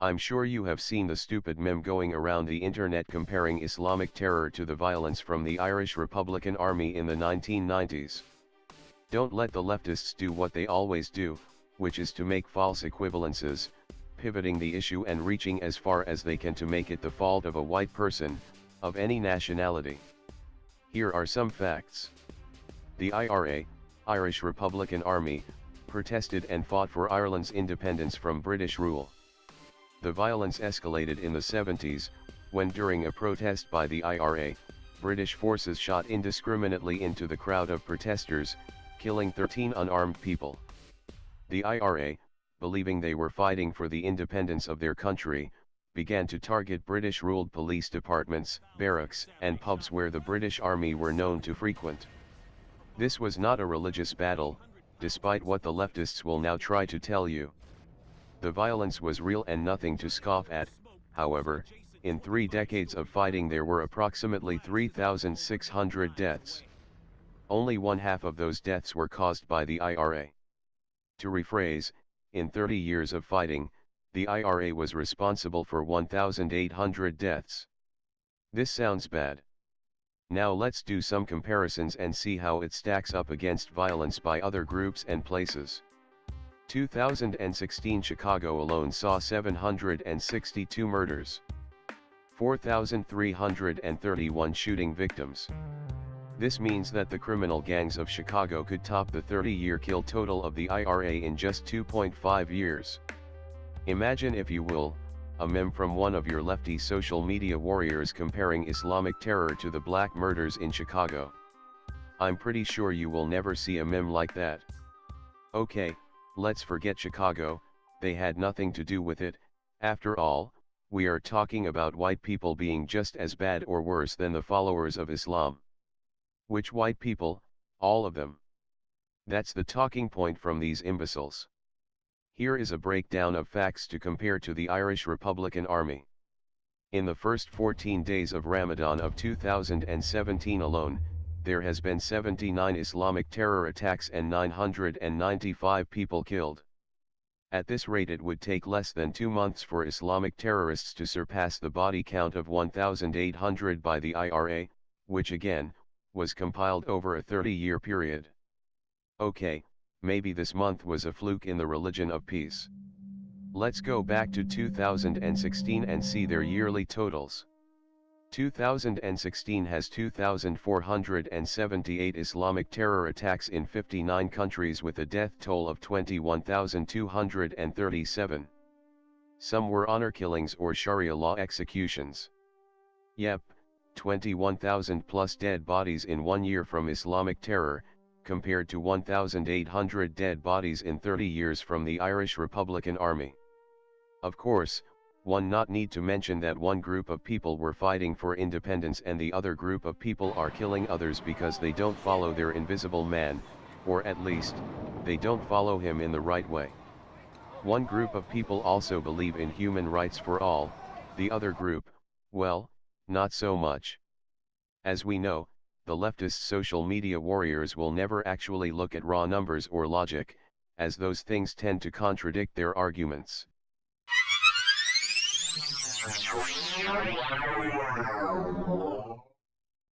I'm sure you have seen the stupid meme going around the internet comparing Islamic terror to the violence from the Irish Republican Army in the 1990s. Don't let the leftists do what they always do, which is to make false equivalences, pivoting the issue and reaching as far as they can to make it the fault of a white person, of any nationality. Here are some facts. The IRA, Irish Republican Army, protested and fought for Ireland's independence from British rule. The violence escalated in the 70s, when during a protest by the IRA, British forces shot indiscriminately into the crowd of protesters, killing 13 unarmed people. The IRA, believing they were fighting for the independence of their country, began to target British-ruled police departments, barracks, and pubs where the British Army were known to frequent. This was not a religious battle, despite what the leftists will now try to tell you. The violence was real and nothing to scoff at. However, in 3 decades of fighting there were approximately 3,600 deaths. Only one half of those deaths were caused by the IRA. To rephrase, in 30 years of fighting, the IRA was responsible for 1,800 deaths. This sounds bad. Now let's do some comparisons and see how it stacks up against violence by other groups and places. 2016 Chicago alone saw 762 murders. 4,331 shooting victims. This means that the criminal gangs of Chicago could top the 30-year kill total of the IRA in just 2.5 years. Imagine, if you will, a meme from one of your lefty social media warriors comparing Islamic terror to the black murders in Chicago. I'm pretty sure you will never see a meme like that. Okay, let's forget Chicago, they had nothing to do with it. After all, we are talking about white people being just as bad or worse than the followers of Islam. Which white people? All of them. That's the talking point from these imbeciles. Here is a breakdown of facts to compare to the Irish Republican Army. In the first 14 days of Ramadan of 2017 alone, there has been 79 Islamic terror attacks and 995 people killed. At this rate it would take less than 2 months for Islamic terrorists to surpass the body count of 1,800 by the IRA, which again, was compiled over a 30-year period. Okay, maybe this month was a fluke in the religion of peace. Let's go back to 2016 and see their yearly totals. 2016 has 2,478 Islamic terror attacks in 59 countries with a death toll of 21,237. Some were honor killings or Sharia law executions. Yep, 21,000 plus dead bodies in 1 year from Islamic terror, compared to 1,800 dead bodies in 30 years from the Irish Republican Army. Of course, one not need to mention that one group of people were fighting for independence and the other group of people are killing others because they don't follow their invisible man, or at least, they don't follow him in the right way. One group of people also believe in human rights for all, the other group, well, not so much. As we know, the leftist social media warriors will never actually look at raw numbers or logic, as those things tend to contradict their arguments.